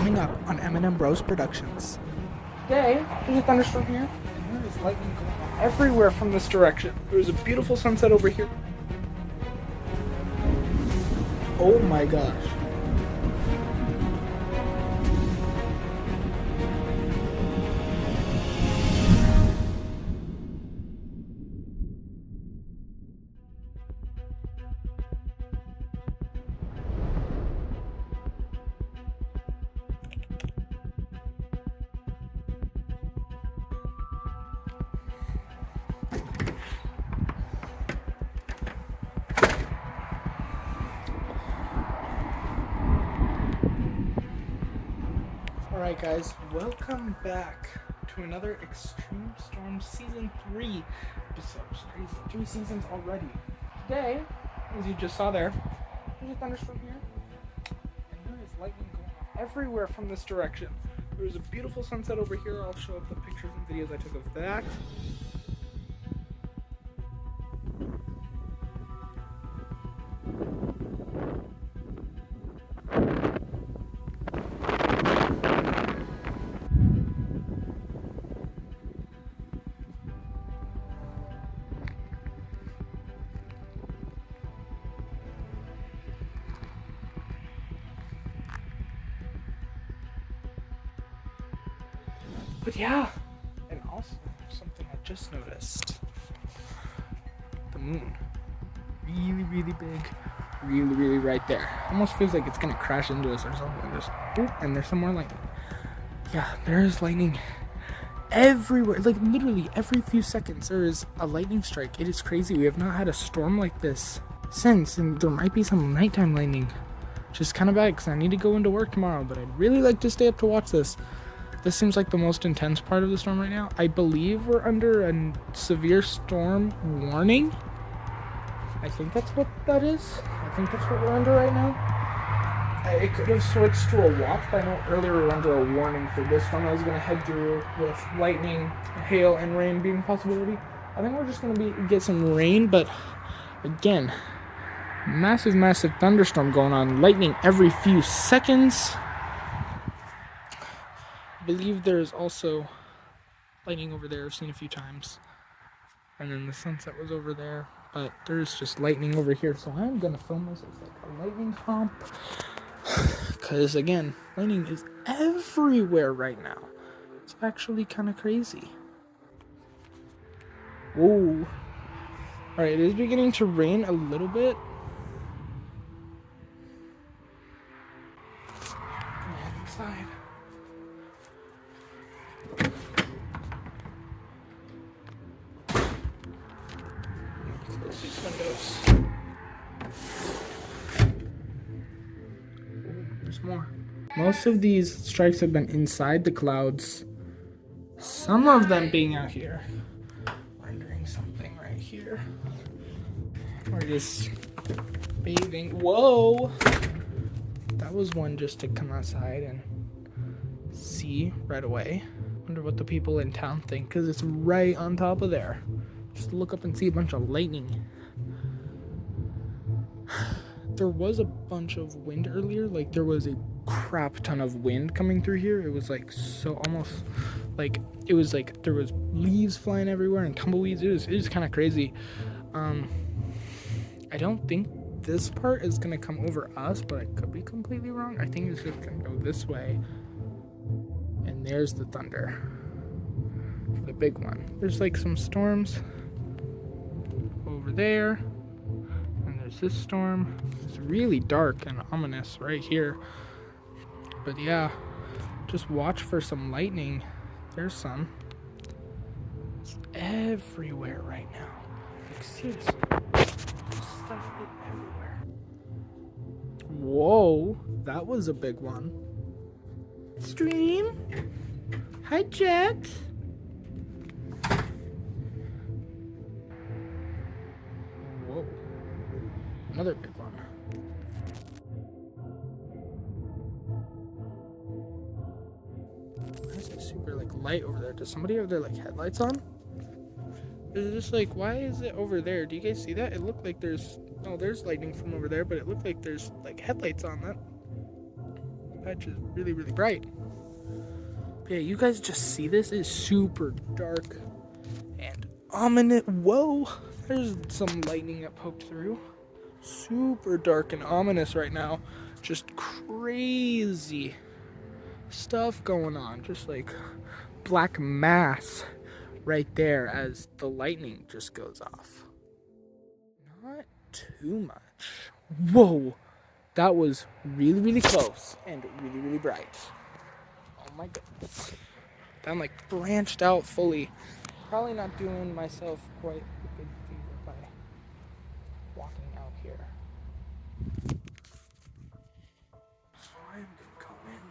coming up on M&M Bros Productions. Today, there's a thunderstorm here, and there is lightning going on everywhere from this direction. There's a beautiful sunset over here. Oh my gosh. Alright guys, welcome back to another Extreme Storm Season 3 episodes. Crazy, 3 seasons already. Today, as you just saw there, there's a thunderstorm here, and there is lightning going off everywhere from this direction. There's a beautiful sunset over here. I'll show up the pictures and videos I took of that. But yeah, and also something I just noticed. The moon. Really big. Really right there. Almost feels like it's gonna crash into us or something. And there's some more lightning. Yeah, there's lightning everywhere. Like literally every few seconds there is a lightning strike. It is crazy. We have not had a storm like this since, and there might be some nighttime lightning. Which is kind of bad because I need to go into work tomorrow, but I'd really like to stay up to watch this. This seems like the most intense part of the storm right now. I believe we're under a severe storm warning. I think that's what that is. I think that's what we're under right now. It could have switched to a watch, but I know earlier we were under a warning for this storm I was going to head through with lightning, hail, and rain being a possibility. I think we're just going to get some rain, but again, massive thunderstorm going on. Lightning every few seconds. I believe there's also lightning over there. I've seen a few times. And then the sunset was over there. But there's just lightning over here. So I'm going to film this as like a lightning hump. Because again, lightning is everywhere right now. It's actually kind of crazy. Whoa. Alright, it is beginning to rain a little bit. Come on, inside. Close these windows. There's more. Most of these strikes have been inside the clouds. Some of them being out here. Rendering something right here. Or just bathing. Whoa! That was one just to come outside and see right away. Wonder what the people in town think, because it's right on top of there. Just look up and see a bunch of lightning. There was a bunch of wind earlier. Like there was a crap ton of wind coming through here. It was like so almost like it was like there was leaves flying everywhere and tumbleweeds. It was kind of crazy. I don't think this part is gonna come over us, but I could be completely wrong. I think it's just gonna go this way. And there's the thunder. The big one. There's like some storms over there. And there's this storm. It's really dark and ominous right here. But yeah, just watch for some lightning. There's some. It's everywhere right now. Like seriously. Stuff everywhere. Whoa, that was a big one. Stream. Hi, Jet. Whoa, another big one. There's like super like light over there. Does somebody have their like headlights on? It's just like, why is it over there? Do you guys see that? It looked like there's lightning from over there, but it looked like there's like headlights on that. patch is really, really bright. But yeah, you guys just see this? It's super dark and ominous. Whoa, there's some lightning that poked through. Super dark and ominous right now. Just crazy stuff going on. Just like black mass right there as the lightning just goes off. Not too much. Whoa, that was really, really close and really, really bright. Oh my goodness. That like branched out fully. Probably not doing myself quite a good favor by walking out here. So I'm gonna go in.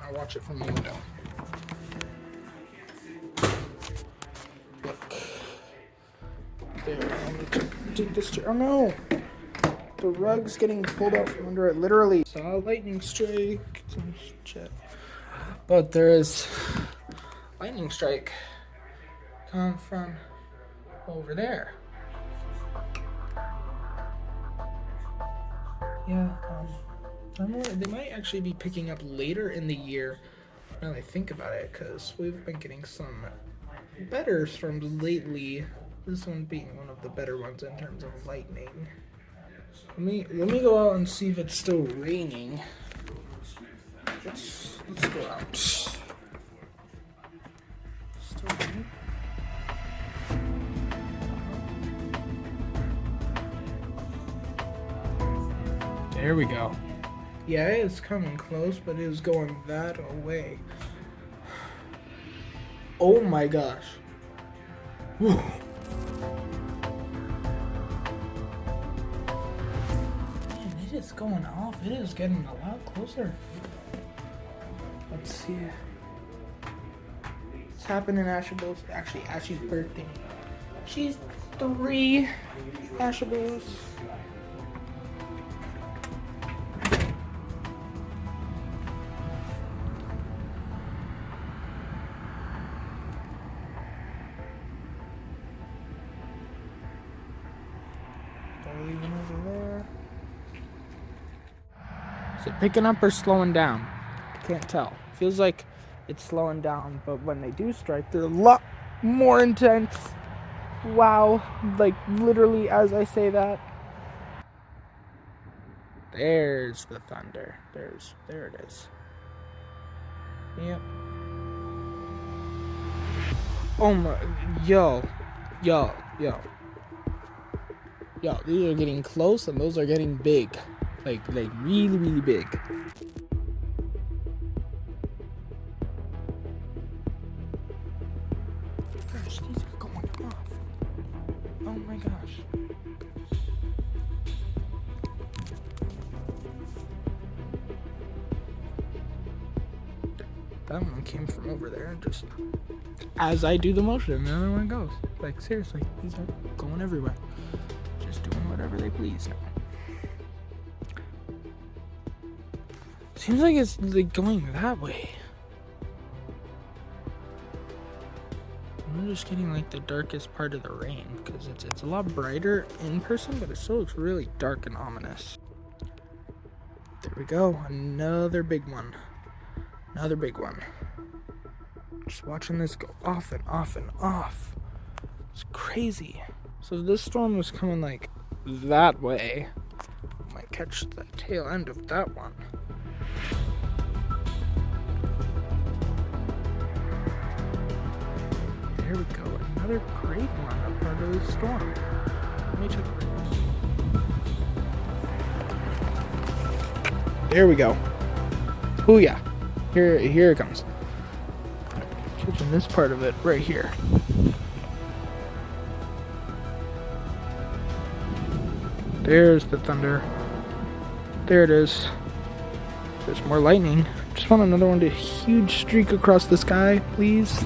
I'll watch it from the window. Look. There, I need to take this chair. Oh no! The rug's getting pulled out from under it, literally. Saw a lightning strike. Shit. But there is lightning strike come from over there. Yeah, they might actually be picking up later in the year now that I think about it, because we've been getting some better storms lately. This one being one of the better ones in terms of lightning. Let me go out and see if it's still raining. Let's go out. Still raining? There we go. Yeah, it's coming close, but it was going that away. Oh my gosh. Whew. It is going off. It is getting a lot closer. Let's see. It's happening in Ashabil's. Actually, Ashy's birthday. She's 3. Ashabil's. They're leaving over there. Is it picking up or slowing down? Can't tell. Feels like it's slowing down, but when they do strike, they're a lot more intense. Wow, like literally as I say that. There's the thunder. There it is. Yep. Oh my, yo, these are getting close and those are getting big. Like really, really big. Gosh, these are going off. Oh my gosh. That one came from over there and just, as I do the motion, the other one goes. Like seriously, these are going everywhere. Just doing whatever they please now. Seems like it's like going that way. I'm just getting like the darkest part of the rain because it's a lot brighter in person, but it still looks really dark and ominous. There we go, another big one. Another big one. Just watching this go off and off and off. It's crazy. So this storm was coming like that way. Might catch the tail end of that one. There we go, another great one, a part of the storm. Let me check the There we go. Oh yeah, here it comes. Catching this part of it right here. There's the thunder. There it is. There's more lightning. Just want another one to huge streak across the sky, please.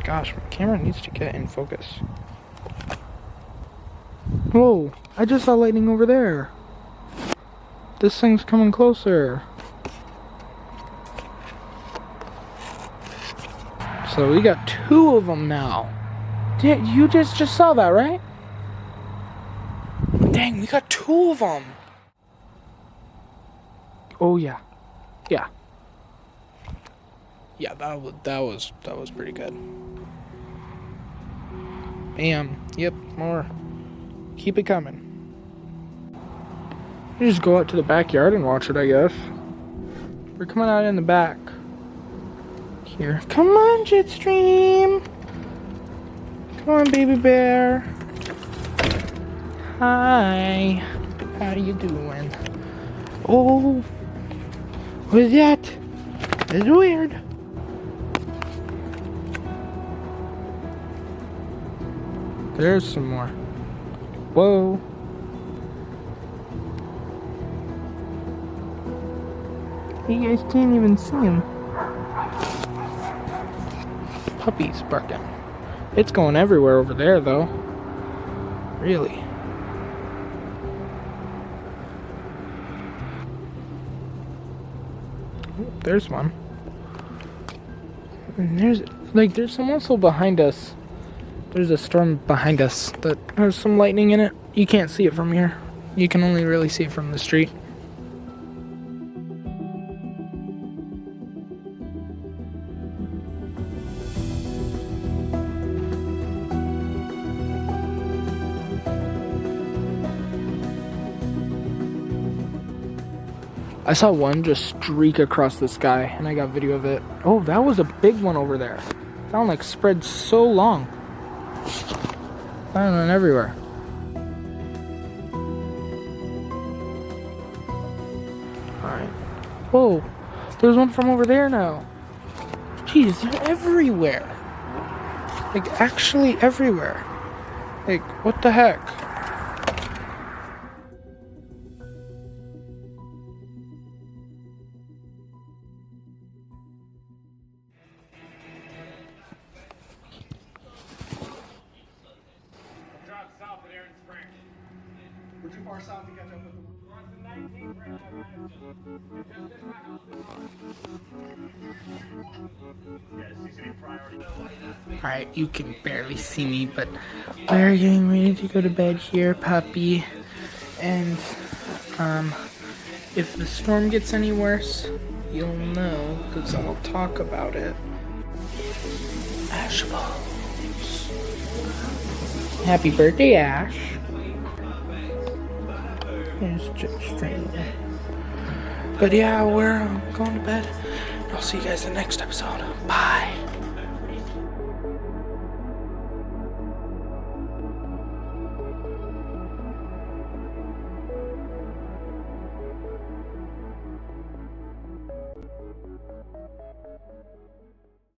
Gosh, my camera needs to get in focus. Whoa, I just saw lightning over there. This thing's coming closer. So we got 2 of them now. You just saw that, right? Dang, we got 2 of them. Oh yeah, yeah, yeah. That was pretty good. Bam. Yep. More. Keep it coming. You just go out to the backyard and watch it, I guess. We're coming out in the back. Here. Come on, Jetstream. Come on, baby bear. Hi. How you doing? Oh. What is that? That's weird. There's some more. Whoa. You guys can't even see him. Puppies barking. It's going everywhere over there, though. Really. Oh, there's one. And there's some also behind us. There's a storm behind us that has some lightning in it. You can't see it from here. You can only really see it from the street. I saw one just streak across the sky, and I got video of it. Oh, that was a big one over there. That one like spread so long. That went everywhere. Alright. Whoa, there's one from over there now. Jeez, they're everywhere. Like, actually everywhere. Like, what the heck? We're too far south to catch up with them. Alright, you can barely see me, but we're getting ready to go to bed here, puppy. And, if the storm gets any worse, you'll know, because I'll talk about it. Ash balls. Happy birthday, Ash. Here's Jetstream. But yeah, we're going to bed. I'll see you guys in the next episode. Bye.